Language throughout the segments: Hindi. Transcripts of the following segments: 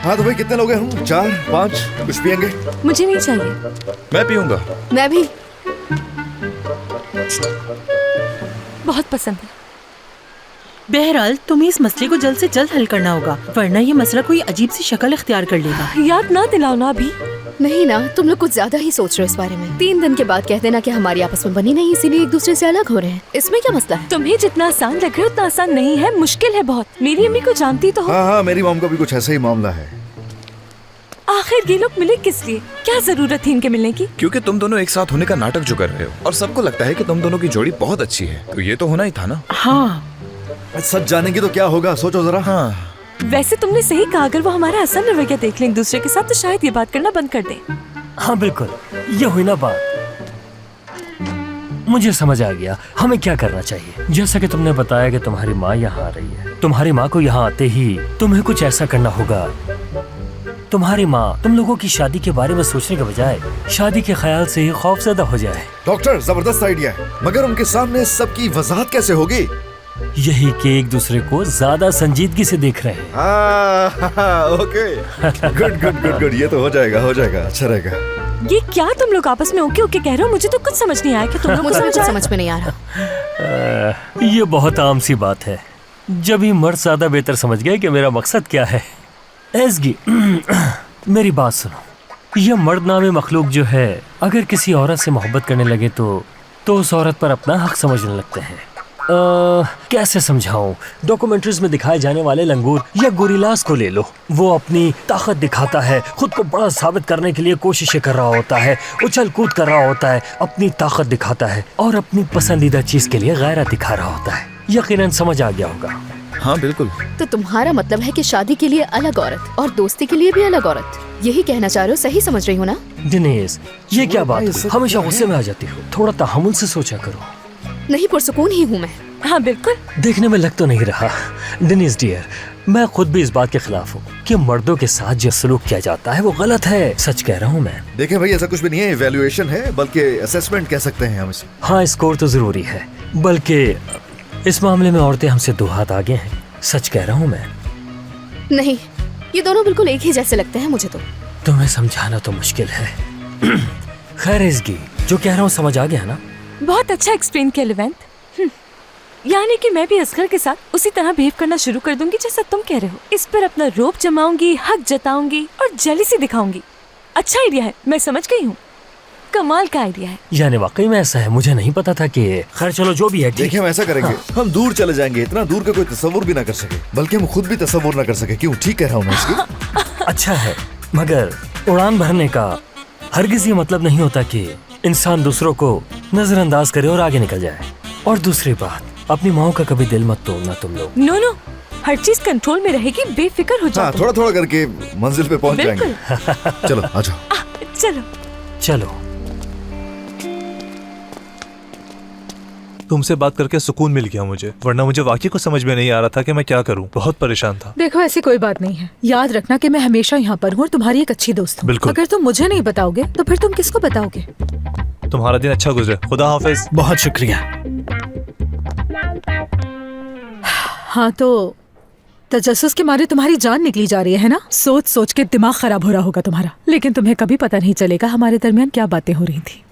हाँ तो भाई कितने लोग हैं हम? 4 5 कुछ पियेंगे? मुझे नहीं चाहिए। मैं पीऊंगा। मैं भी। बहुत पसंद है। बहरहाल तुम्हें इस मसले को जल्द से जल्द हल करना होगा, वरना ये मसला कोई अजीब सी शक्ल इख्तियार कर लेगा। याद ना दिलाओ ना अभी। नहीं ना, तुम लोग कुछ ज्यादा ही सोच रहे हो इस बारे में। 3 दिन के बाद कह देना कि हमारी आपस में बनी नहीं, इसीलिए एक दूसरे से अलग हो रहे हैं। इसमें क्या मसला है? तुम्हें जितना आसान लग रहा है उतना आसान नहीं है, मुश्किल है बहुत। मेरी अम्मी को जानती तो हो। हाँ, मेरी मॉम का भी कुछ ऐसा ही मामला है। आखिर ये लोग मिले किस लिए? क्या जरूरत थी इनके मिलने की? क्योंकि तुम दोनों एक साथ होने का नाटक जो कर रहे हो और सबको लगता है कि तुम दोनों की जोड़ी बहुत अच्छी है, तो ये तो होना ही था ना। हाँ सच जानेंगे तो क्या होगा, सोचो जरा। हाँ वैसे तुमने सही कहा, अगर वो हमारा असल रवैया देख लें एक दूसरे के साथ तो शायद ये बात करना बंद कर दें। हाँ बिल्कुल, ये हुई ना बात। मुझे समझ आ गया हमें क्या करना चाहिए। जैसा कि तुमने बताया कि तुम्हारी माँ यहाँ आ रही है, तुम्हारी माँ को यहाँ आते ही तुम्हें कुछ ऐसा करना होगा। तुम्हारी माँ तुम लोगों की शादी के बारे में सोचने के बजाय शादी के ख्याल से ही खौफजदा हो जाए। डॉक्टर जबरदस्त आइडिया है, मगर उनके सामने सबकी वजाहत कैसे होगी? यही कि एक दूसरे को ज्यादा संजीदगी से देख रहे हैं। Okay good good good good, ये तो हो जाएगा अच्छा रहेगा। ये क्या तुम लोग आपस में ओके ओके कह रहे हो? मुझे तो कुछ समझ नहीं आया कि तुम लोग मुझे कुछ समझ में नहीं आ रहा। ये बहुत आम सी बात है, जब ही मर्द ज्यादा बेहतर समझ गए कि मेरा मकसद क्या है। एज़गी मेरी बात सुनो, ये मर्द नामी मखलूक जो है अगर किसी औरत से मोहब्बत करने लगे तो उस औरत पर अपना हक समझने लगते हैं। कैसे समझाऊं? डॉक्यूमेंट्रीज में दिखाए जाने वाले लंगूर या गोरिल्लास को ले लो, वो अपनी ताकत दिखाता है, खुद को बड़ा साबित करने के लिए कोशिशें कर रहा होता है, उछल कूद कर रहा होता है, अपनी ताकत दिखाता है और अपनी पसंदीदा चीज के लिए गैरत दिखा रहा होता है। यकीनन समझ आ गया होगा। हाँ बिल्कुल। तो तुम्हारा मतलब है कि शादी के लिए अलग औरत और दोस्ती के लिए भी अलग औरत, यही कहना चाह रहे हो? सही समझ रही हो ना? दिनेश, ये क्या बात हुई? हमेशा गुस्से में आ जाती हो, थोड़ा तहम्मुल से सोचा करो। नहीं, पुरसुकून ही हूँ मैं। हाँ बिल्कुल। देखने में लग तो नहीं रहा। दिनेश डियर, मैं खुद भी इस बात के खिलाफ हूँ कि मर्दों के साथ जो सलूक किया जाता है वो गलत है। सच कह रहा हूँ मैं। देखें भाई, ऐसा कुछ भी नहीं है, इवैल्यूएशन है, बल्कि असेसमेंट कह सकते हैं हम इसे। हाँ, स्कोर तो जरूरी है, बल्कि इस मामले में औरतें हमसे 2 हाथ आगे हैं। सच कह रहा हूँ मैं। नहीं, ये दोनों बिल्कुल एक ही जैसे लगते हैं मुझे तो। तुम्हें समझाना तो मुश्किल है। खैर इज़गी, जो कह रहा हूँ समझ आ गया ना? बहुत अच्छा एक्सप्लेन किया लेवेंट। यानी कि मैं भी असगर के साथ उसी तरह बिहेव करना शुरू कर दूंगी जैसा तुम कह रहे हो। इस पर अपना रोब जमाऊंगी, हक जताऊंगी और जेलसी दिखाऊंगी। अच्छा आइडिया है, मैं समझ गई हूँ। कमाल का आइडिया है। यानी वाकई में ऐसा है? मुझे नहीं पता था कि। खैर चलो जो भी है। देखिए हम ऐसा करेंगे, हम दूर चले जाएंगे, इतना दूर का कोई तस्वुर भी ना कर सके, बल्कि हम खुद भी तस्वुर ना कर सके। क्यों, ठीक कह रहा हूँ मैं इसकी? अच्छा है, मगर उड़ान भरने का हरगिज़ ये मतलब नहीं होता कि इंसान दूसरों को नजरअंदाज करे और आगे निकल जाए। और दूसरी बात, अपनी माँ का कभी दिल मत तोड़ना तुम लोग। नो, हर चीज कंट्रोल में रहेगी, बेफिक्र हो जाओ। हाँ, थोड़ा थोड़ा करके मंजिल पे पहुँच जाएंगे। चलो आ जाओ। चलो। तुमसे बात करके सुकून मिल गया मुझे, वरना मुझे वाकई को समझ में नहीं आ रहा था कि मैं क्या करूं। बहुत परेशान था। देखो, ऐसी कोई बात नहीं है। याद रखना कि मैं हमेशा यहाँ पर हूँ और तुम्हारी एक अच्छी दोस्त हूँ। बिल्कुल। अगर तुम मुझे नहीं बताओगे तो फिर तुम किसको बताओगे? तुम्हारा दिन अच्छा गुजरे। खुदा हाफिज। बहुत शुक्रिया। हाँ, तो तजस्सुस के मारे तुम्हारी जान निकली जा रही है ना? सोच सोच के दिमाग खराब हो रहा होगा तुम्हारा, लेकिन तुम्हें कभी पता नहीं चलेगा हमारे दरमियान क्या बातें हो रही थी।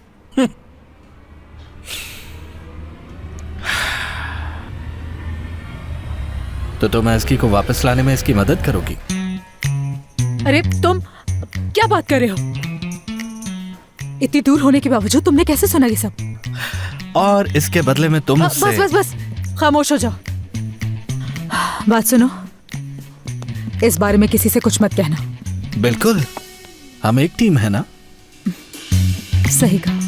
तो तुम एज़गी को वापस लाने में इसकी मदद करोगी? अरे तुम क्या बात कर रहे हो? इतनी दूर होने के बावजूद तुमने कैसे सुना ये सब? और इसके बदले में तुम बस खामोश हो जाओ। बात सुनो, इस बारे में किसी से कुछ मत कहना। बिल्कुल, हम एक टीम है ना? सही कहा।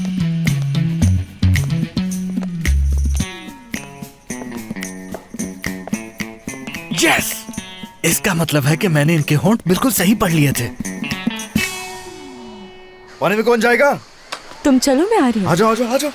यस, इसका मतलब है कि मैंने इनके होंठ बिल्कुल सही पढ़ लिए थे। पानी में कौन जाएगा? तुम चलो, मैं आ रही हूँ। आ जाओ।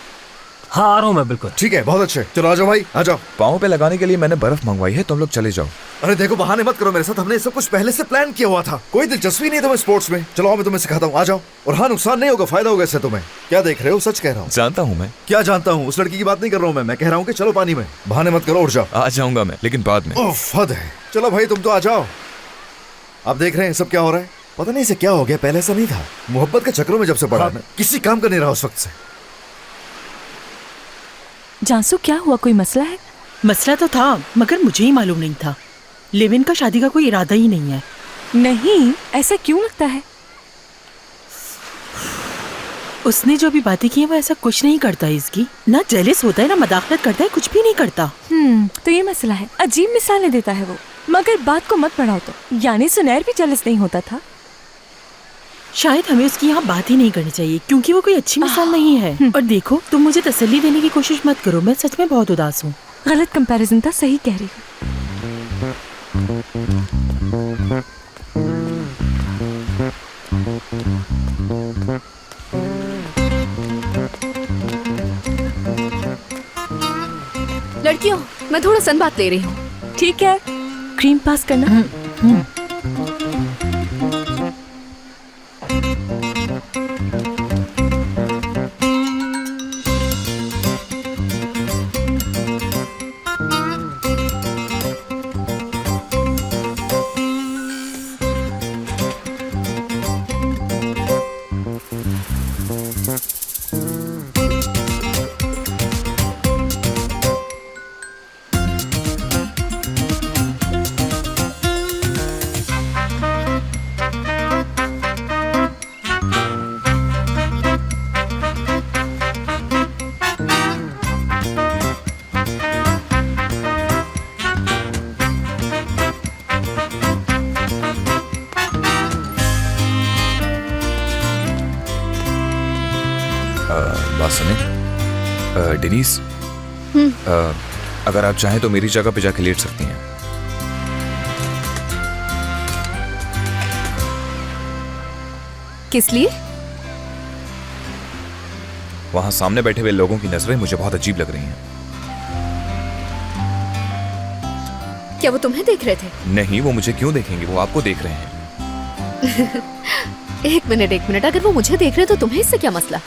हाँ आ रहा हूँ मैं, बिल्कुल। ठीक है, बहुत अच्छे। चलो आ जाओ भाई, आ जाओ। पाँव पे लगाने के लिए मैंने बर्फ मंगवाई है, तुम लोग चले जाओ। अरे देखो, बहाने मत करो मेरे साथ, हमने सब कुछ पहले से प्लान किया हुआ था। कोई दिलचस्पी नहीं तुम्हें स्पोर्ट्स में। चलो मैं तुम्हें सिखाता हूँ, आ जाओ। और हाँ, नुकसान नहीं होगा, फायदा होगा इससे तुम्हें। क्या देख रहे हो? सच कह रहा हूँ। जानता हूँ मैं। क्या जानता हूँ? उस लड़की की बात नहीं कर रहा हूँ मैं कह रहा हूँ कि चलो पानी में। बहाने मत करो, उठ जाओ। आ जाऊंगा मैं, लेकिन बाद में। हद है। चलो भाई तुम तो आ जाओ। आप देख रहे हैं सब क्या हो रहा है? पता नहीं इसे क्या हो गया, पहले ऐसा नहीं था। मोहब्बत के चक्रों में जब से पड़ा है ना, किसी काम का नहीं रहा उस वक्त से। जानसू क्या हुआ, कोई मसला है? मसला तो था मगर मुझे ही मालूम नहीं था। लिविन का शादी का कोई इरादा ही नहीं है। नहीं, ऐसा क्यों लगता है? उसने जो भी बातें की हैं वो ऐसा कुछ नहीं करता है। इसकी ना जेलिस होता है ना मदाखलत करता है, कुछ भी नहीं करता। तो ये मसला है। अजीब मिसालें देता है वो। मगर बात को मत बढ़ाओ तो, यानी सुनैर भी जेलस नहीं होता था। शायद हमें उसकी यहाँ बात ही नहीं करनी चाहिए क्योंकि वो कोई अच्छी मिसाल नहीं है। और देखो, तुम मुझे तसल्ली देने की कोशिश मत करो, मैं सच में बहुत उदास हूँ। गलत कंपैरिजन था, सही कह रही हूँ। लड़कियों, मैं थोड़ा सन बात ले रही हूँ। ठीक है, क्रीम पास करना। बात सुने डेनिस, अगर आप चाहें तो मेरी जगह पे जाके लेट सकती हैं। किस लिए? वहां सामने बैठे हुए लोगों की नजरें मुझे बहुत अजीब लग रही हैं। क्या वो तुम्हें देख रहे थे? नहीं, वो मुझे क्यों देखेंगे, वो आपको देख रहे हैं। एक मिनट, अगर वो मुझे देख रहे तो तुम्हें इससे क्या मसला?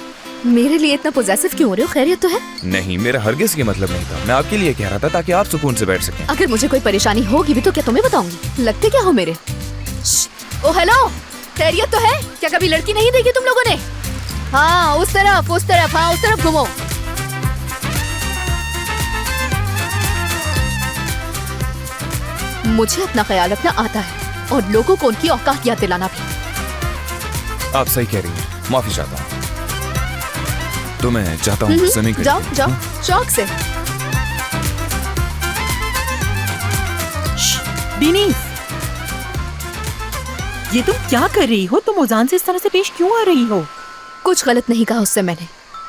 मेरे लिए इतना पोजेसिव क्यों हो रहे हो? खैरियत तो है? नहीं, मेरा हरगिज़ ये मतलब नहीं था। मैं आपके लिए कह रहा था ताकि आप सुकून से बैठ सकें। अगर मुझे कोई परेशानी होगी भी तो क्या तुम्हें बताऊंगी? लगते क्या हो मेरे? ओ हेलो, खैरियत तो है? क्या कभी लड़की नहीं देखी तुम लोगों ने? हाँ, उस तरफ, हाँ उस तरफ घूमो। मुझे अपना ख्याल रखना आता है और लोगों को उनकी औकात याद दिलाना भी। आप सही कह रही हैं, माफी चाहता हूँ। तो मैं चाहता हूँ स्विमिंग जाओ जाओ, शौक से। डेनिस, ये तुम क्या कर रही हो? तुम ओजान से इस तरह से पेश क्यों आ रही हो? कुछ गलत नहीं कहा उससे मैंने।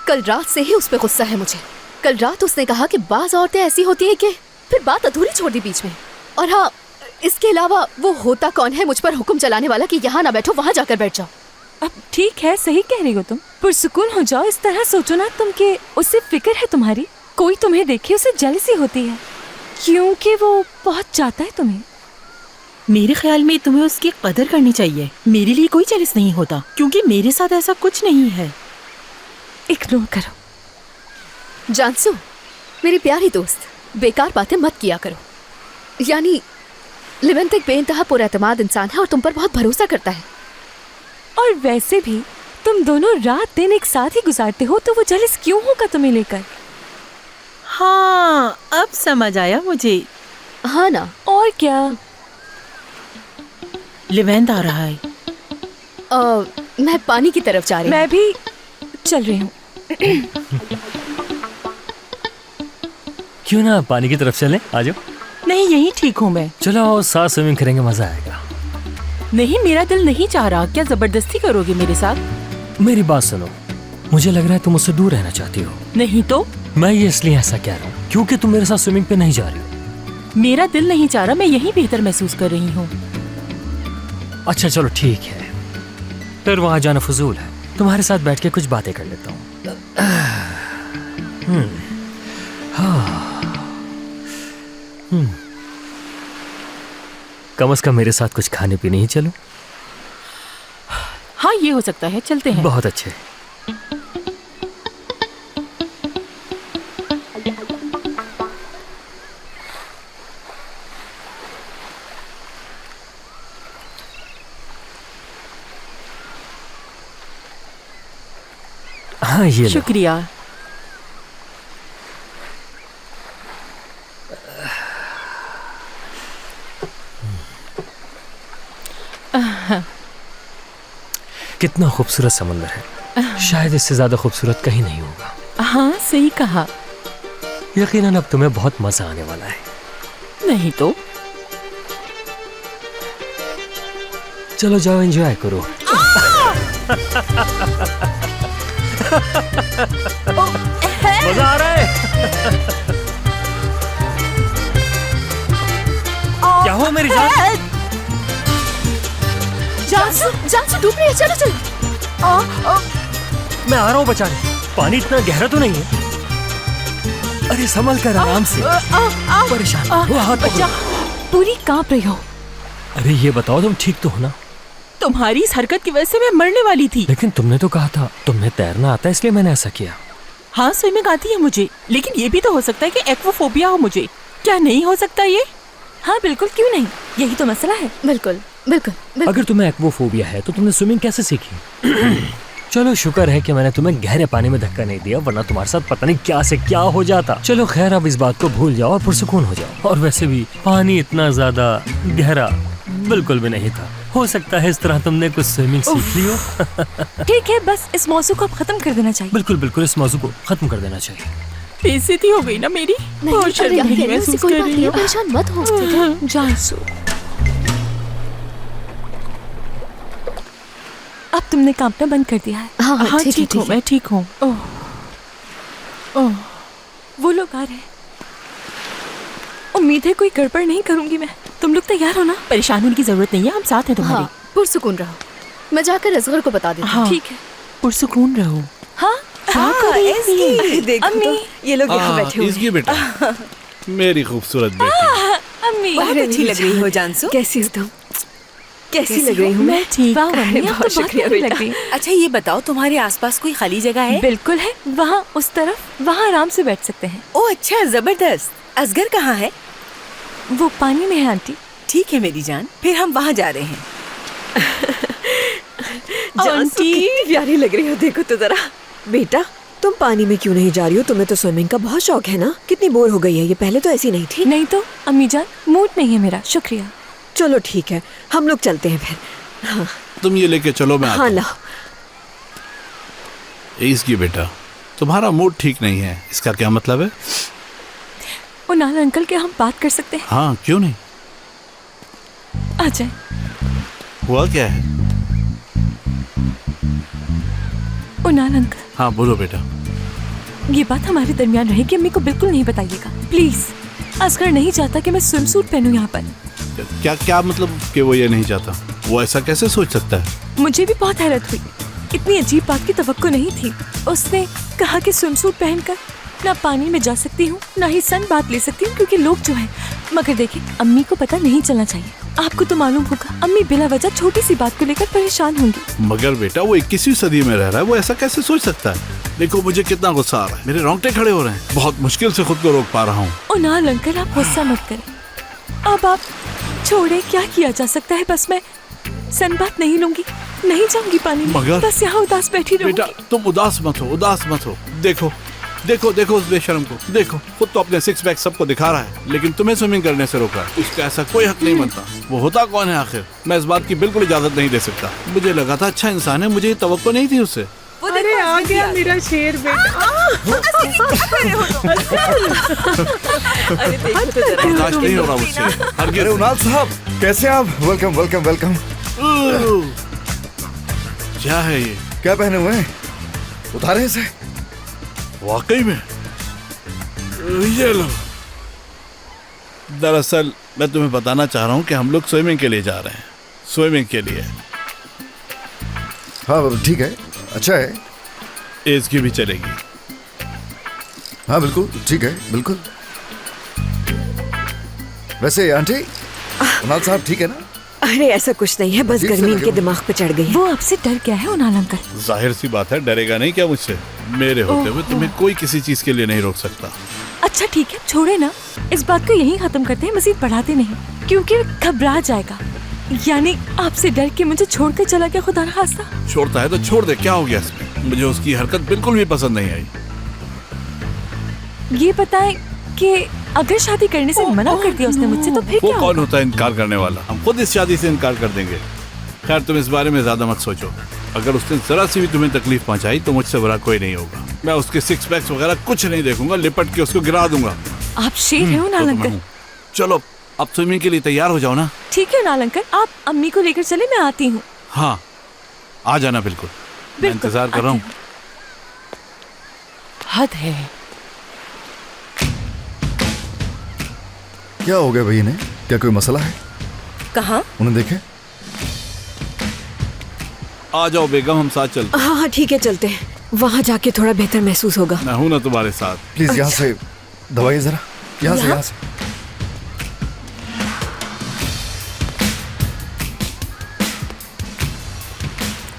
कल रात से ही उस पे गुस्सा है मुझे। कल रात उसने कहा कि बाज औरतें ऐसी होती हैं कि फिर बात अधूरी छोड़ दी बीच में। और हाँ, इसके अलावा वो होता कौन है मुझ पर हुक्म चलाने वाला कि यहाँ ना बैठो, वहाँ जाकर बैठ जाओ। अब ठीक है, सही कह रही हो तुम। पुरसुकून हो जाओ, इस तरह सोचो ना तुम कि उससे फिक्र है तुम्हारी। कोई तुम्हें देखे उसे जेलसी होती है क्योंकि वो बहुत चाहता है तुम्हें। मेरे ख्याल में तुम्हें उसकी कदर करनी चाहिए। मेरे लिए कोई जेलस नहीं होता क्योंकि मेरे साथ ऐसा कुछ नहीं है। इग्नोर करो। जानसू, मेरी प्यारी दोस्त, बेकार बातें मत किया करो। यानी लिवेंट एक बेइंतहा पुरएतमाद इंसान है और तुम पर बहुत भरोसा करता है। और वैसे भी तुम दोनों रात दिन एक साथ ही गुजारते हो, तो वो जेलस क्यों होगा तुम्हें लेकर? हाँ, अब समझ आया मुझे। हाँ ना। और क्या? लिवेंट आ रहा है। मैं पानी की तरफ जा रही हूँ। मैं भी चल रही हूँ। क्यों ना पानी की तरफ चले? आ जाओ। नहीं, यही ठीक हूँ मैं। चलो आओ, साथ स्विमिंग करेंगे, मजा आएगा। नहीं, मेरा दिल नहीं चाह रहा। क्या जबरदस्ती करोगे मेरे साथ? मेरी बात सुनो, मुझे लग रहा है तुम मुझसे दूर रहना चाहती हो। नहीं तो? मैं ये इसलिए ऐसा कह रहा हूँ क्योंकि तुम मेरे साथ स्विमिंग पे नहीं जा रही हो। मेरा दिल नहीं चाह रहा, मैं यही बेहतर महसूस कर रही हूँ। अच्छा चलो ठीक है, फिर वहां जाना फजूल है। तुम्हारे साथ बैठ के कुछ बातें कर लेता हूँ। कम से कम मेरे साथ कुछ खाने पीने ही चलो। हाँ, ये हो सकता है, चलते हैं। बहुत अच्छे। हाँ ये लो। शुक्रिया। कितना खूबसूरत समंदर है, शायद इससे ज्यादा खूबसूरत कहीं नहीं होगा। हाँ सही कहा। यकीनन अब तुम्हें बहुत मजा आने वाला है। नहीं तो चलो जाओ एंजॉय करो। मजा आ रहा है। क्या हुआ मेरी जान? जानसू डूब रही है, चलो चलो। मैं आ रहा हूँ बचाने। पानी इतना गहरा तो नहीं है। अरे संभल कर, आराम से। परेशान वो हाथ पकड़ो। पूरी कांप रही हो। अरे ये बताओ तुम ठीक तो हो ना? तुम्हारी इस हरकत की वजह से मैं मरने वाली थी। लेकिन तुमने तो कहा था तुम्हें तैरना आता है इसलिए मैंने ऐसा किया। हाँ स्विमिंग आती है मुझे, लेकिन ये भी तो हो सकता है कि एक्वाफोबिया हो मुझे। क्या नहीं हो सकता ये? हाँ बिल्कुल, क्यों नहीं, यही तो मसला है। बिल्कुल बिल्कुल बिल्कुल। अगर तुम्हें एक्वाफोबिया है तो तुमने स्विमिंग कैसे सीखी? चलो शुक्र है कि मैंने तुम्हें गहरे पानी में धक्का नहीं दिया, वरना तुम्हारे साथ पता नहीं क्या से क्या हो जाता। चलो खैर, अब इस बात को भूल जाओ और पुरसुकून हो जाओ। और वैसे भी पानी इतना ज्यादा गहरा बिल्कुल भी नहीं था। हो सकता है इस तरह तुमने कुछ स्विमिंग सीख ली हो। ठीक है, बस इस मौसम को अब खत्म कर देना चाहिए। बिल्कुल बिल्कुल, इस मौजू को खत्म कर देना चाहिए। बेइज्जती हो गई ना मेरी। नहीं, बहुत अरे शर्मिंदगी यार, महसूस उससे कोई कर बात रही नहीं है, हूँ। परेशान मत हो। जानसू, अब तुमने कांपना बंद कर दिया है। हाँ हाँ ठीक हूँ, मैं ठीक हूँ। वो लोग आ रहे हैं। उम्मीद है कोई गड़बड़ नहीं करूंगी मैं। तुम लोग तैयार हो ना? परेशान होने की जरूरत नहीं है, हम साथ हैं तुम्हारे। हाँ, पुरसुकून रहो। मैं जाकर असगर को बता देती हूँ। हाँ ठीक है। पुरसुकून रहो। हाँ देखो अम्मी। तो, ये लोग यहाँ बैठे हुए इसकी बेटा, मेरी खूबसूरत बेटी। अम्मी बहुत अच्छी लग रही हो जानसू। कैसी हो तुम? कैसी लग रही हूँ मैं ठीक। वाह मम्मी, आप तो बहुत शुक्रिया प्यारी लग बेटा। रही। अच्छा ये बताओ, तुम्हारे आसपास कोई खाली जगह है? बिल्कुल है, वहाँ उस तरफ, वहाँ आराम से बैठ सकते हैं। ओ अच्छा, जबरदस्त। असगर कहाँ है? वो पानी में है आंटी। ठीक है मेरी जान, फिर हम वहाँ जा रहे हैं। जानसू कितनी प्यारी लग रही हो, देखो तो जरा। बेटा तुम पानी में क्यों नहीं जा रही हो? तुम्हें तो स्विमिंग का बहुत शौक है ना? कितनी बोर हो गई है ये, पहले तो ऐसी नहीं थी। नहीं तो अम्मी जान, मूड नहीं है मेरा, शुक्रिया। चलो ठीक है, हम लोग चलते हैं फिर। हाँ, तुम ये लेके चलो, मैं आता हाँ हूँ। लाओ। इसकी बेटा, तुम्हारा मूड ठीक नहीं है, इसका क्या मतलब है? उनाल अंकल, क्या हम बात कर सकते हैं? हाँ क्यों नहीं, आ जाए। हुआ क्या है? उनाल अंकल, हाँ बोलो बेटा। ये बात हमारे दरमियान रहेगी, अम्मी को बिल्कुल नहीं बताइएगा प्लीज। असगर नहीं चाहता कि मैं स्विम सूट पहनूं यहाँ पर। क्या क्या मतलब कि वो ये नहीं चाहता? वो ऐसा कैसे सोच सकता है? मुझे भी बहुत हैरत हुई, इतनी अजीब बात की तवक्को नहीं थी। उसने कहा कि स्विम सूट पहनकर ना पानी में जा सकती हूँ, ना ही सन बात ले सकती हूँ क्योंकि लोग जो है। मगर देखिए, अम्मी को पता नहीं चलना चाहिए। आपको तो मालूम होगा, अम्मी बिला वजह छोटी सी बात को लेकर परेशान होंगी। मगर बेटा, वो 21वीं सदी में रह रहा है, वो ऐसा कैसे सोच सकता है? देखो मुझे कितना गुस्सा आ रहा है, मेरे रोंगटे खड़े हो रहे हैं। बहुत मुश्किल से खुद को रोक पा रहा हूँ। उनाल अंकल, आप गुस्सा मत करें। अब आप छोड़े, क्या किया जा सकता है। बस मैं सन बात नहीं लूंगी, नहीं जाऊंगी पानी में, मगर बस यहाँ उदास बैठी रहूंगी। बेटा तुम उदास मत हो, उदास मत हो। देखो देखो देखो उस बेशरम को देखो, खुद तो अपने सिक्स पैक सबको दिखा रहा है, लेकिन तुम्हें स्विमिंग करने से रोका है। उसका ऐसा कोई हक नहीं बनता। वो होता कौन है आखिर? मैं इस बात की बिल्कुल इजाजत नहीं दे सकता। मुझे लगा था अच्छा इंसान है, मुझे ये तवक्को नहीं थी उससे। अरे आ गया मेरा शेर बेटा। बर्दाश्त नहीं हो रहा मुझसे। अरे उनाल साहब, कैसे आप? Welcome welcome welcome. क्या है ये? क्या पहने हुए हैं? उतारे इसे। वाकई में ये लो। दरअसल मैं तुम्हें बताना चाह रहा हूँ कि हम लोग स्विमिंग के लिए जा रहे हैं, स्विमिंग के लिए। हाँ ठीक है, अच्छा है। एज की भी चलेगी। हाँ बिल्कुल ठीक है, बिल्कुल। वैसे आंटी, उनाल साहब ठीक है ना? अरे ऐसा कुछ नहीं है, बस अजीब से गर्मी लगे इनके मुझे। दिमाग पे चढ़ गई है। वो आपसे डर गया है उनाल अंकल। जाहिर सी बात है, डरेगा नहीं क्या मुझसे? मेरे होते हुए तुम्हें कोई किसी चीज के लिए नहीं रोक सकता। अच्छा ठीक है, छोड़े ना, इस बात को यहीं खत्म करते हैं, मजीद बढ़ाते नहीं, क्योंकि घबरा जाएगा। यानी आपसे डर के मुझे छोड़कर चला गया, खुदा न खास्ता। छोड़ता है तो छोड़ दे, क्या हो गया इसमें? मुझे उसकी हरकत बिल्कुल भी पसंद नहीं आई। ये बताएं कि अगर शादी करने से मना कर दिया उसने मुझसे तो फिर वो क्या कौन होगा? होता है इनकार करने वाला? हम खुद इस शादी से इनकार कर देंगे। खैर तुम इस बारे में ज्यादा मत सोचो। अगर उसने जरा सी भी तुम्हें तकलीफ पहुंचाई तो मुझसे बुरा कोई नहीं होगा। मैं उसके सिक्स पैक्स वगैरह कुछ नहीं देखूंगा, लिपट के उसको गिरा दूंगा। आप शेर हैं उनाल तो मैं अंकल। हूँ। चलो अब स्विमिंग के लिए तैयार हो जाओ ना। ठीक है उनाल अंकल, आप अम्मी को लेकर चले, मैं आती हूँ। हाँ आ जाना बिल्कुल। मैं इंतजार कर रहा हूँ। हद है। क्या हो गया भाई इन्हें? क्या कोई मसला है? कहाँ? उन्हें देखे? आ जाओ बेगम, हम साथ चलते। हाँ हाँ ठीक है, चलते हैं। वहाँ जाके थोड़ा बेहतर महसूस होगा। मैं हूं ना तुम्हारे साथ। प्लीज यहाँ से दवाइए जरा, यहाँ से, यहाँ से।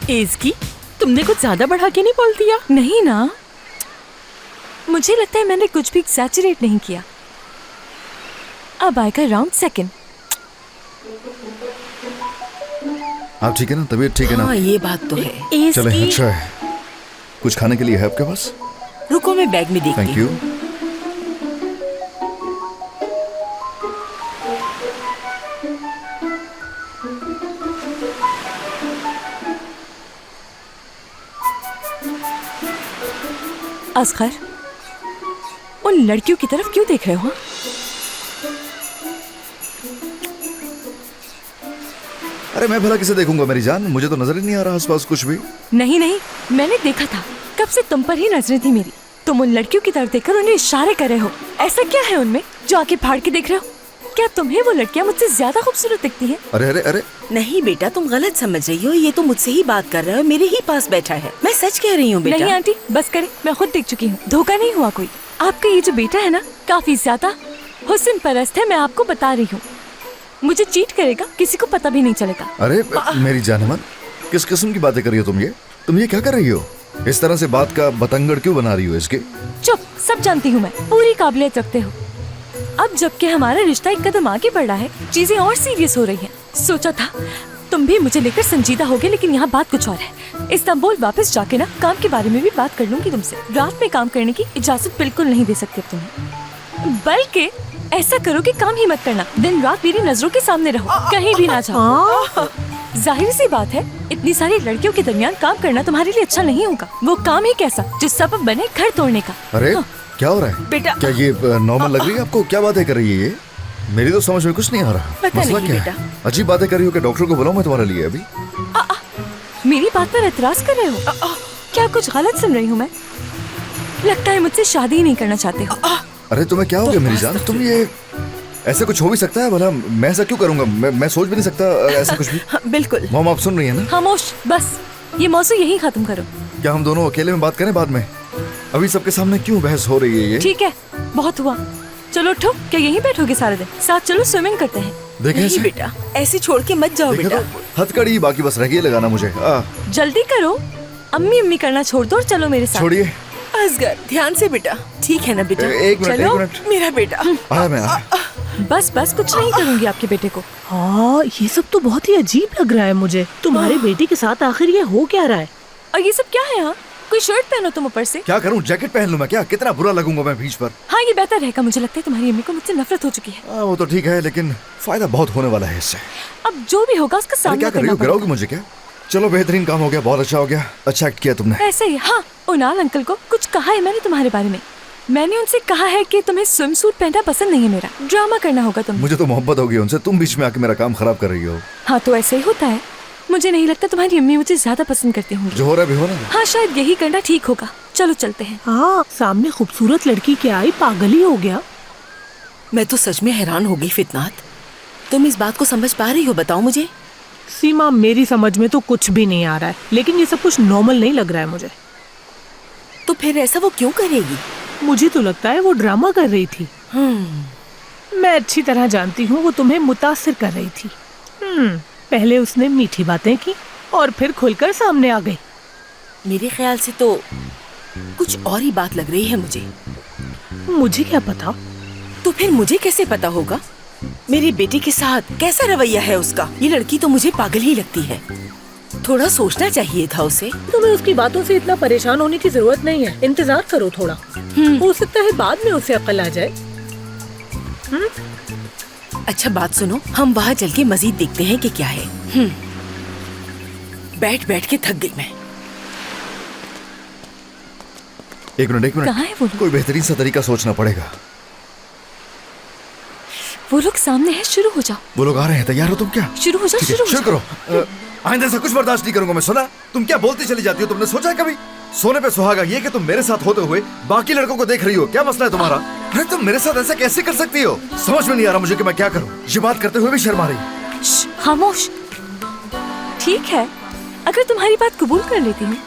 एज़की, तुमने कुछ ज्यादा बढ़ा के नहीं बोल दिया? नहीं ना, मुझे लगता है मैंने कुछ भी एक्सैचुरेट नहीं किया। अब आएगा राउंड सेकंड। आप ठीक है ना? तबीयत ठीक है ना? हाँ ये बात तो है। चले, एज़की, अच्छा है। कुछ खाने के लिए है आपके पास? रुको मैं बैग में देखती थैंक हूँ। यू। असगर, उन लड़कियों की तरफ क्यों देख रहे हो? अरे मैं भला किसे देखूंगा मेरी जान, मुझे तो नजर ही नहीं आ रहा आसपास कुछ भी। नहीं नहीं, मैंने देखा था, कब से तुम पर ही नजरें थी मेरी। तुम उन लड़कियों की तरफ देखकर उन्हें इशारे कर रहे हो। ऐसा क्या है उनमें जो आके फाड़ के देख रहे हो? क्या तुम्हें वो लड़कियां मुझसे ज्यादा खूबसूरत दिखती हैं? अरे अरे अरे, नहीं बेटा, तुम गलत समझ रही हो। ये तो मुझसे ही बात कर रहा है, मेरे ही पास बैठा है। मैं सच कह रही हूँ बेटा। नहीं आंटी, बस करें, मैं खुद देख चुकी हूँ, धोखा नहीं हुआ कोई। आपका ये जो बेटा है ना, काफी ज्यादा हुस्न परस्त है, मैं आपको बता रही हूँ। मुझे चीट करेगा, किसी को पता भी नहीं चलेगा। अरे मेरी जान-ए-मन, किस किस्म की बातें कर रही हो तुम? ये क्या कर रही हो? इस तरह से बात का बतंगड़ क्यों बना रही हो इसके? चुप, सब जानती हूँ मैं, पूरी काबिलियत रखते हो। अब जबकि हमारा रिश्ता एक कदम आगे बढ़ रहा है, चीजें और सीरियस हो रही हैं। सोचा था तुम भी मुझे लेकर संजीदा होगे, लेकिन यहाँ बात कुछ और है। इस्तांबुल वापस जाके ना काम के बारे में भी बात कर लूंगी तुमसे। रात में काम करने की इजाजत बिल्कुल नहीं दे सकते तुम्हें, बल्कि ऐसा करो कि काम ही मत करना। दिन रात मेरी नजरों के सामने रहो, कहीं भी ना जाओ। जाहिर सी बात है, इतनी सारी लड़कियों के दरमियान काम करना तुम्हारे लिए अच्छा नहीं होगा। वो काम ही कैसा जो सबब बने घर तोड़ने का। अरे क्या हो रहा है बेटा, क्या ये नॉर्मल लग रही है आपको? क्या बातें कर रही है ये? मेरी तो समझ में कुछ नहीं आ रहा। पता मसला नहीं क्या बेटा। है? अजीब बातें कर रही हो कि डॉक्टर को बुलाऊं मैं तुम्हारे लिए अभी? मेरी बात पर एतराज कर रहे हो? क्या कुछ गलत सुन रही हूँ मैं? लगता है मुझसे शादी ही नहीं करना चाहते हो। अरे तुम्हें क्या हो गया मेरी जान? तुम ये ऐसा कुछ हो भी सकता है भला? मैं ऐसा क्यों करूंगा? मैं सोच भी नहीं सकता ऐसा कुछ भी। बिल्कुल। मॉम आप सुन रही है ना? खामोश, बस ये मौसू यही खत्म करो। क्या हम दोनों अकेले में बात करें बाद में? अभी सबके सामने क्यों बहस हो रही है ये? ठीक है, बहुत हुआ, चलो उठो। क्या यहीं बैठोगे सारे दिन? साथ चलो स्विमिंग करते हैं। देखे नहीं बेटा, ऐसे छोड़ के मत जाओ देखे बेटा। तो हथकड़ी बाकी बस रह गई लगाना मुझे। जल्दी करो, अम्मी अम्मी करना छोड़ दो और चलो मेरे साथ। छोड़िए। असगर, ध्यान से बेटा। ठीक है ना बेटा? एक मिनट, चलो। एक मिनट। मेरा बेटा। आया मैं आया। बस बस, कुछ नहीं करूंगी आपके बेटे को। हाँ, ये सब तो बहुत ही अजीब लग रहा है मुझे। तुम्हारे बेटे के साथ आखिर ये हो क्या रहा है? और ये सब क्या है? हाँ, कोई शर्ट पहनो तुम ऊपर से। क्या करूं? जैकेट पहन लूं मैं क्या? कितना बुरा लगूंगा मैं बीच पर। हाँ, ये बेहतर रहेगा। मुझे लगता है तुम्हारी अम्मी को मुझसे नफरत हो चुकी है। वो तो ठीक है, लेकिन फायदा बहुत होने वाला है इससे। अब जो भी होगा उसका अरे सामना क्या कर रही करना हो? गिराओगी पड़ेगा। मुझे क्या? चलो बेहतरीन काम हो गया, बहुत अच्छा हो गया। अच्छा एक्ट किया तुमने। ऐसे ही। हाँ, उनाल अंकल को कुछ कहा है मैंने तुम्हारे बारे में। मैंने उनसे कहा है कि तुम्हें स्विम सूट पहनना पसंद नहीं है। मेरा ड्रामा करना होगा तुम। मुझे तो मोहब्बत हो गई उनसे, तुम बीच में आके मेरा काम खराब कर रही हो। हाँ, तो ऐसे ही होता है। मुझे नहीं लगता तुम्हारी अम्मी मुझे ज्यादा पसंद करती होंगी। जो हो रहा है भी हो ना। हाँ, शायद यही करना ठीक होगा। चलो चलते हैं। हाँ, सामने खूबसूरत लड़की के आई, पागल ही हो गया। मैं तो सच में हैरान हो गई फितनात। तुम इस बात को समझ पा रही हो? बताओ मुझे। सीमा, मेरी समझ में तो कुछ भी नहीं आ रहा है, लेकिन ये सब कुछ नॉर्मल नहीं लग रहा है मुझे। तो फिर ऐसा वो क्यों करेगी? मुझे तो लगता है वो ड्रामा कर रही थी। मैं अच्छी तरह जानती हूँ वो तुम्हें मुतासिर कर रही थी। पहले उसने मीठी बातें की और फिर खुलकर सामने आ गई। मेरे ख्याल से तो कुछ और ही बात लग रही है मुझे। मुझे क्या पता? तो फिर मुझे कैसे पता होगा? मेरी बेटी के साथ कैसा रवैया है उसका? ये लड़की तो मुझे पागल ही लगती है। थोड़ा सोचना चाहिए था उसे। तुम्हें उसकी बातों से इतना परेशान होने की जरूरत नहीं है। इंतजार करो थोड़ा, हो सकता है बाद में उसे अक्ल आ जाए। अच्छा बात सुनो, हम वहाँ चल के मजीद देखते हैं कि क्या है। बैठ बैठ के थक गई मैं। एक मिनट कहाँ है वो लोग? कोई बेहतरीन सा तरीका सोचना पड़ेगा। वो लोग सामने है, शुरू हो जाओ। वो लोग आ रहे हैं, तैयार हो तुम क्या? शुरू हो जाओ, ठीक है, शुरू हो शुरू जाओ। करो। आइंदा से कुछ बर्दाश्त नहीं करूंगा मैं। सुना, तुम क्या बोलती चली जाती हो? तुमने सोचा है कभी? सोने पे सुहागा ये कि तुम मेरे साथ होते हुए बाकी लड़कों को देख रही हो। क्या मसला है तुम्हारा? अरे तुम मेरे साथ ऐसा कैसे कर सकती हो? समझ में नहीं आ रहा मुझे कि मैं क्या करूं। ये बात करते हुए भी शर्मा रही। खामोश। ठीक है, अगर तुम्हारी बात कबूल कर लेती हूँ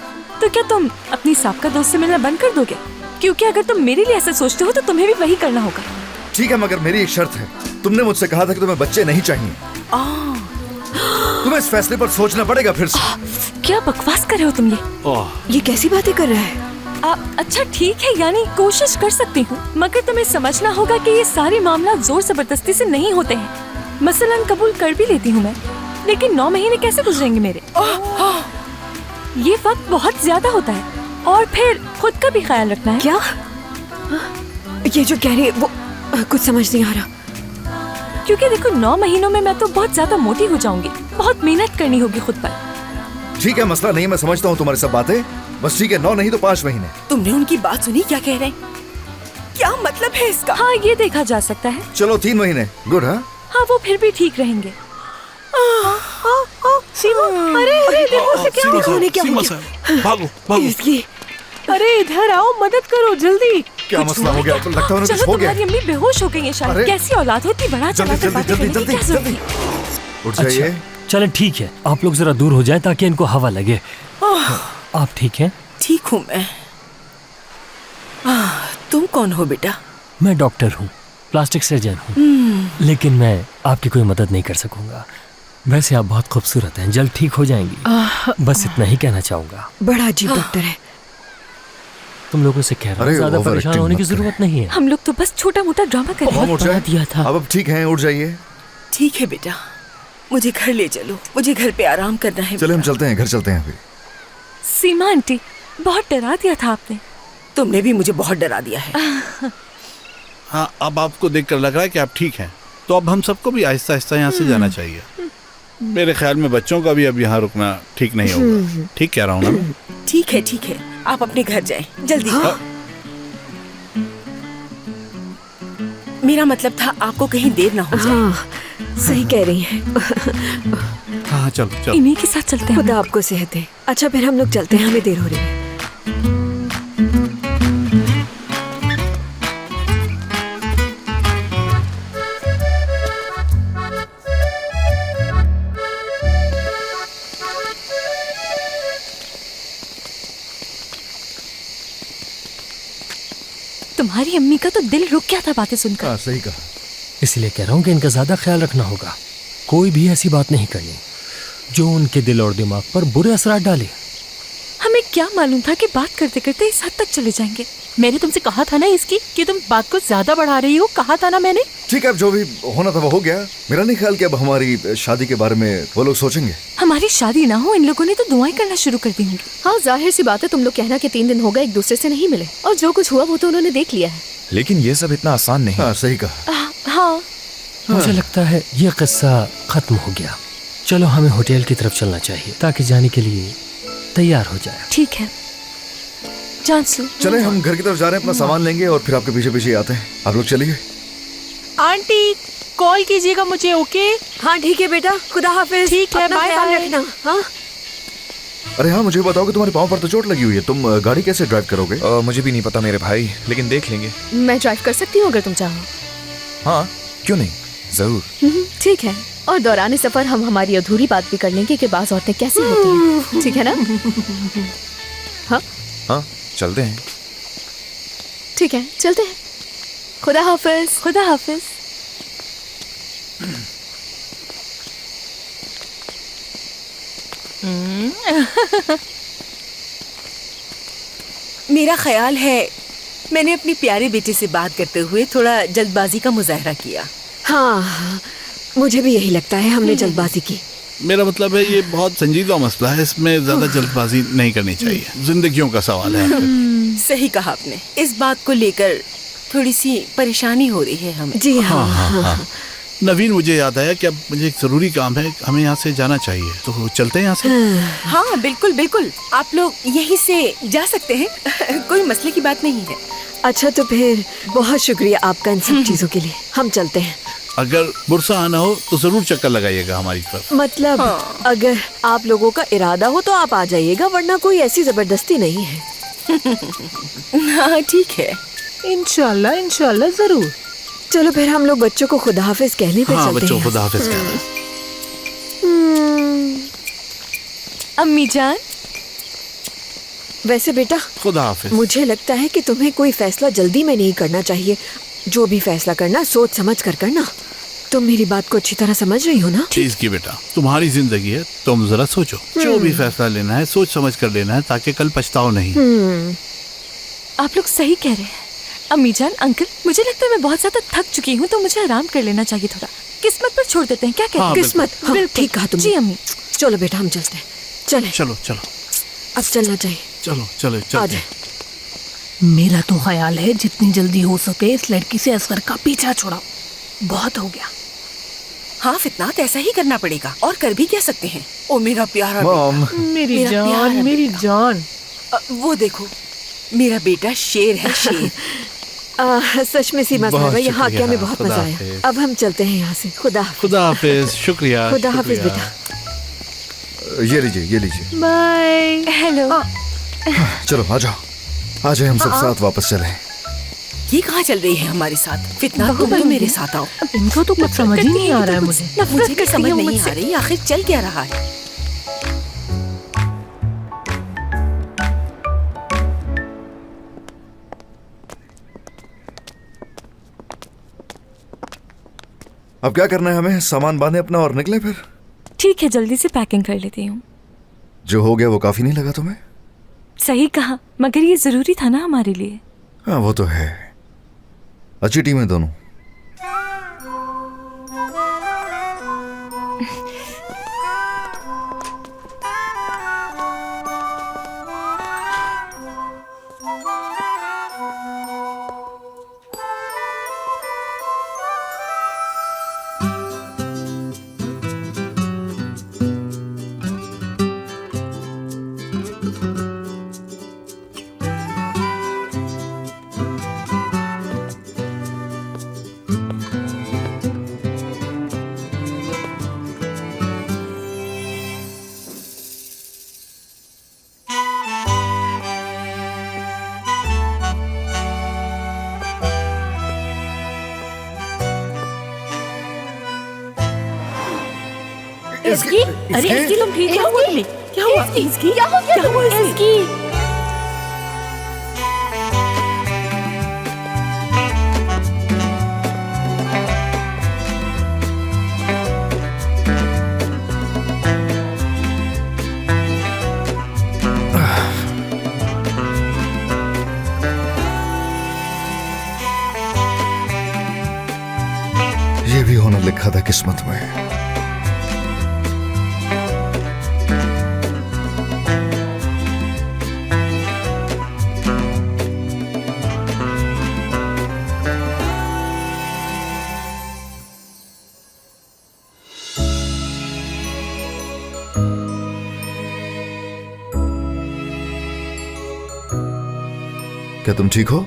तो क्या तुम अपनी साबका दोस्त से मिलना बंद कर दोगे? क्योंकि अगर तुम मेरे लिए ऐसा सोचते हो तो तुम्हें भी वही करना होगा। ठीक है, मगर मेरी एक शर्त है। तुमने मुझसे कहा था कि तुम्हें बच्चे नहीं चाहिए। तुम्हें इस फैसले पर सोचना पड़ेगा फिर से। क्या बकवास कर रहे हो तुम ये कैसी बातें कर रहा है? अच्छा ठीक है, यानी कोशिश कर सकती हूँ, मगर तुम्हें समझना होगा कि ये सारे मामला जोर जबरदस्ती से नहीं होते हैं। मसलन कबूल कर भी लेती हूँ मैं, लेकिन 9 महीने कैसे गुजरेंगे मेरे? ये वक्त बहुत ज्यादा होता है, और फिर खुद का भी ख्याल रखना है। क्या? ये जो कह रही है वो कुछ समझ नहीं आ रहा। क्योंकि देखो 9 महीनों में मैं तो बहुत ज्यादा मोटी हो जाऊंगी, बहुत मेहनत करनी होगी खुद पर। ठीक है, मसला नहीं, मैं समझता हूँ तुम्हारी सब बातें। बस ठीक है, 9 नहीं तो 5 महीने। तुमने उनकी बात सुनी? क्या कह रहे हैं? क्या मतलब है इसका? हाँ, ये देखा जा सकता है। चलो 3 महीने। गुड। हाँ, वो फिर भी ठीक रहेंगे। सीमा, अरे देखो उसे क्या हुआ? सीमा साहब, भागो भागो। अरे इधर आओ, मदद करो जल्दी। क्या मसला हो गया? तो लगता है चलो, कुछ हो गया। तुम्हारी अम्मी बेहोश हो गई है शायद। अरे। कैसी औलाद होती, बड़ा चला कर बातें करने की क्या जरूरत है? उठ जाइए। चले ठीक है, आप लोग जरा दूर हो जाएं ताकि इनको हवा लगे। आप ठीक हैं? ठीक हूँ मैं। तुम कौन हो बेटा? मैं डॉक्टर हूँ, प्लास्टिक सर्जन हूँ, लेकिन मैं आपकी कोई मदद नहीं कर सकूंगा। वैसे आप बहुत खूबसूरत हैं, जल्द ठीक हो जाएंगी। बस इतना ही कहना चाहूंगा। बड़ा अजीब डॉक्टर है। तुम लोगों से कह रहा हूँ, अरे, ज्यादा ओवर परेशान एक्टिंग होने की मत करें। जरूरत नहीं है। हम लोग तो बस छोटा मोटा ड्रामा कर रहे हम हैं। उठ जाए। दिया था। अब ठीक है, उठ जाइए। ठीक है बेटा, मुझे घर ले चलो, मुझे घर पे आराम करना है। चले हम चलते हैं, घर चलते हैं अभी। सीमा आंटी, बहुत डरा दिया था आपने। तुमने भी मुझे बहुत डरा दिया है। हाँ, अब आपको देखकर लग रहा है कि आप ठीक हैं, तो अब हम सबको भी आहिस्ता आहिस्ता यहाँ से जाना चाहिए। मेरे ख्याल में बच्चों का भी अब यहाँ रुकना ठीक नहीं होगा। ठीक कह रहा हूँ ना मैं? ठीक है, आप अपने घर जाएं जल्दी। मेरा मतलब था आपको कहीं देर ना हो जाए। हाँ, सही कह रही है। हाँ, चलो चलो। इन्हीं के साथ चलते हैं। खुदा आपको सेहत दे। अच्छा फिर हम लोग चलते हैं, हमें देर हो रही है। तुम्हारी अम्मी का तो दिल रुक गया था बातें सुनकर। हाँ, सही कहा। इसलिए कह रहा हूँ कि इनका ज्यादा ख्याल रखना होगा। कोई भी ऐसी बात नहीं करनी जो उनके दिल और दिमाग पर बुरे असरात डाले। हमें क्या मालूम था कि बात करते करते इस हद तक चले जाएंगे। मैंने तुमसे कहा था ना इसकी कि तुम बात को ज्यादा बढ़ा रही हो, कहा था ना मैंने। ठीक है, अब जो भी होना था वो हो गया। मेरा नहीं ख्याल कि अब हमारी शादी के बारे में वो लोग सोचेंगे। हमारी शादी ना हो, इन लोगों ने तो दुआएं करना शुरू कर दी होंगी। हाँ, जाहिर सी बात है, तुम लोग कहना कि 3 दिन हो गए एक दूसरे से नहीं मिले, और जो कुछ हुआ वो तो उन्होंने देख लिया है। लेकिन ये सब इतना आसान नहीं। हाँ, सही कहा। हाँ, मुझे लगता है ये किस्सा खत्म हो गया। चलो हमें होटल की तरफ चलना चाहिए ताकि जाने के लिए तैयार हो जाए। ठीक है, जानसू। चले हम घर की तरफ जा रहे हैं, अपना सामान लेंगे और फिर आपके पीछे पीछे आते हैं। आप लोग चलिए। आंटी कॉल कीजिएगा मुझे, ओके? हाँ ठीक है बेटा, खुदा हाफिज। ठीक है, अपना बाय ख्याल बाय। रखना। हाँ, अरे हाँ, मुझे बताओ कि तुम्हारे पाँव पर तो चोट लगी हुई है, तुम गाड़ी कैसे ड्राइव करोगे? मुझे भी नहीं पता मेरे भाई, लेकिन देख लेंगे। मैं ड्राइव कर सकती हूँ अगर तुम चाहो। हाँ, क्यों नहीं, जरूर। ठीक है, और दौरान सफर हम हमारी अधूरी बात भी कर लेंगे कि बाज औरतें कैसी होती हैं। ठीक है ना? हाँ हाँ, चलते हैं। ठीक है, चलते हैं। खुदा हाफिज। खुदा हाफिज। मेरा ख्याल है मैंने अपनी प्यारे बेटे से बात करते हुए थोड़ा जल्दबाजी का मुजाहरा किया। हाँ, मुझे भी यही लगता है, हमने जल्दबाजी की। मेरा मतलब है ये बहुत संजीदा मसला है, इसमें ज्यादा जल्दबाजी नहीं करनी चाहिए। जिंदगियों का सवाल है। सही कहा आपने, इस बात को लेकर थोड़ी सी परेशानी हो रही है हमें। जी हाँ। नवीन, मुझे याद आया कि अब मुझे एक जरूरी काम है, हमें यहाँ से जाना चाहिए, तो चलते हैं यहाँ से। हाँ बिल्कुल बिल्कुल, आप लोग यहीं से जा सकते हैं। कोई मसले की बात नहीं है। अच्छा, तो फिर बहुत शुक्रिया आपका इन सब चीजों के लिए। हम चलते हैं। अगर बुरसा आना हो तो जरूर चक्कर लगाइएगा हमारी तरफ। मतलब अगर आप लोगों का इरादा हो तो आप आ जाइएगा, वरना कोई ऐसी जबरदस्ती नहीं है। हाँ ठीक है, इंशाल्लाह इंशाल्लाह जरूर। चलो फिर हम लोग बच्चों को खुदा हाफिज कहने पे हाँ, चलते बच्चों हैं। खुदा हाफिज कहना। अम्मी जान, वैसे बेटा, खुदा हाफिज। मुझे लगता है कि तुम्हें कोई फैसला जल्दी में नहीं करना चाहिए। जो भी फैसला करना सोच समझ कर करना। तुम मेरी बात को अच्छी तरह समझ रही हो ना? चीज की बेटा, तुम्हारी जिंदगी है, तुम जरा सोचो। जो भी फैसला लेना है सोच समझ कर लेना है, ताकि कल पछताओ नहीं। आप लोग सही कह रहे हैं। अम्मी जान, अंकल, मुझे लगता है मैं बहुत ज्यादा थक चुकी हूँ, तो मुझे आराम कर लेना चाहिए थोड़ा। किस्मत पर छोड़ देते हैं, क्या कहते हैं? हाँ, किस्मत, हाँ, बिल्कुल। ठीक कहा तुमने। जी अम्मी। चलो बेटा, हम चलते हैं। चले, चलो चलो अब चलना चाहिए। चलो चलो आ चलो। जाए। मेरा तो ख्याल है जितनी जल्दी हो सके इस लड़की से असगर का पीछा छुड़ाओ। बहुत हो गया। हाँ फितनात, ऐसा ही करना पड़ेगा, और कर भी क्या सकते हैं। ओ मेरा प्यारा मॉम, मेरी मेरा प्यारा जान, मेरी बेटा। जान। वो देखो, मेरा बेटा शेर है, शेर। सच में सीमा बहुत साहब, यहाँ शुक्रिया, आके हमें बहुत खुदा मजा आया। हाफिज। अब हम चलते हैं यहाँ से। खुदा हाफिज। खुदा हाफिज, शुक्रिया। खुदा हाफिज शुक्रिया। बेटा। ये लीजिए, ये लीजिए। बाय। हेलो। चलो आ जाओ, आ जाए, हम सब साथ वापस चले। ये कहाँ चल रही है हमारे साथ? फितनात, तुम तो मेरे साथ आओ। इनको तो कुछ समझ ही नहीं आ रहा है मुझे। मुझे भी समझ नहीं आ रही आखिर चल क्या रहा है। अब क्या करना है हमें? सामान बांधे अपना और निकले फिर। ठीक है, जल्दी से पैकिंग कर लेती हूँ। जो हो गया वो काफी नहीं लगा तुम्हें? सही कहा, मगर ये जरूरी था ना हमारे लिए। हाँ वो तो है। अच्छी टीम है दोनों। इसकी? अरे इसकी तुम ठीक क्या हुआ तुम्हें? क्या हुआ? इसकी क्या हो गया? क्या हुआ इसकी? ये भी होना लिखा था किस्मत में। क्या तुम ठीक हो?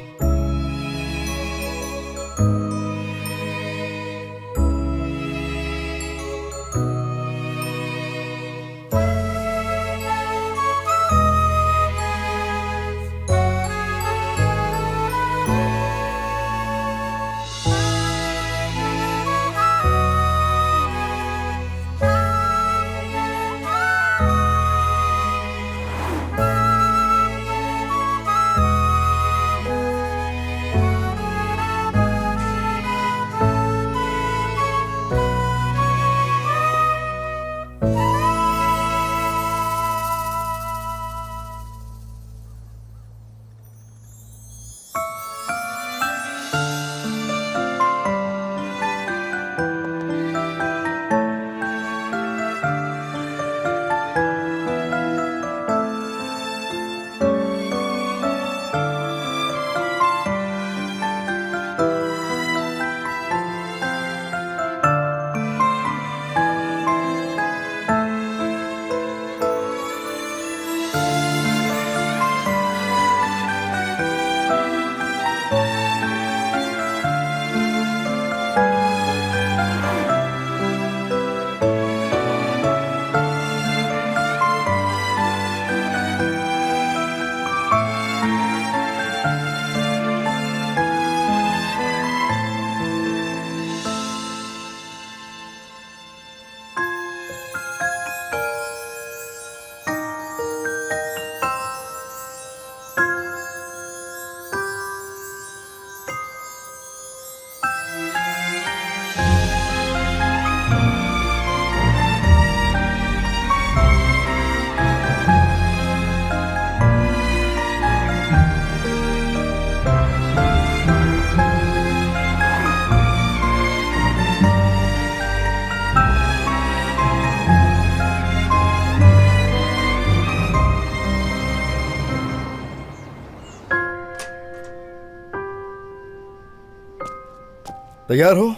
तैयार हो?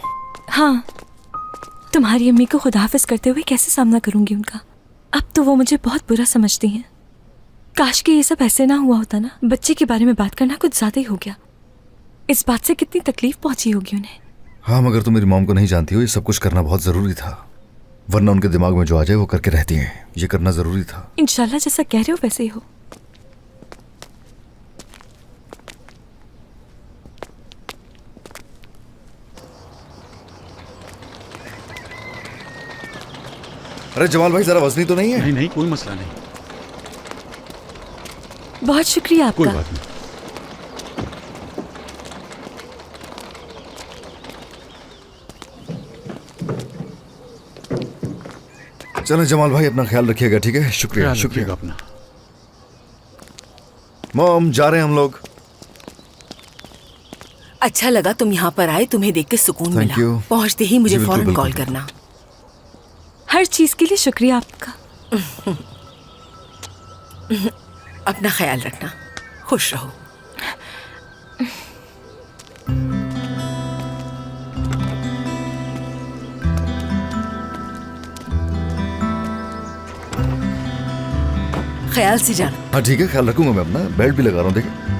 हाँ, तुम्हारी अम्मी को खुदाफिज करते हुए कैसे सामना करूंगी उनका? अब तो वो मुझे बहुत बुरा समझती हैं। काश कि ये सब ऐसे ना हुआ होता ना। बच्चे के बारे में बात करना कुछ ज्यादा ही हो गया। इस बात से कितनी तकलीफ पहुंची होगी उन्हें। हाँ, मगर तुम मेरी मॉम को नहीं जानती हो, ये सब कुछ करना बहुत जरूरी था, वरना उनके दिमाग में जो आ जाए वो करके रहती हैं। ये करना जरूरी था। इंशाल्लाह जैसा कह रहे हो वैसे ही हो। अरे जमाल भाई, जरा वजनी तो नहीं है? नहीं नहीं, कोई मसला नहीं। बहुत शुक्रिया आपका। कोई बात नहीं। चलो जमाल भाई, अपना ख्याल रखिएगा, ठीक है? शुक्रिया शुक्रिया। अपना मॉम, जा रहे हैं हम लोग। अच्छा लगा तुम यहाँ पर आए, तुम्हें देख के सुकून Thank मिला। you। पहुँचते ही मुझे जी, बिल्कुल, फौरन बिल्कुल, कॉल बिल्कुल। करना। हर चीज के लिए शुक्रिया आपका। अपना ख्याल रखना, खुश रहो। ख्याल से जाना। हाँ ठीक है, ख्याल रखूंगा मैं अपना। बेल्ट भी लगा रहा हूँ, देखे।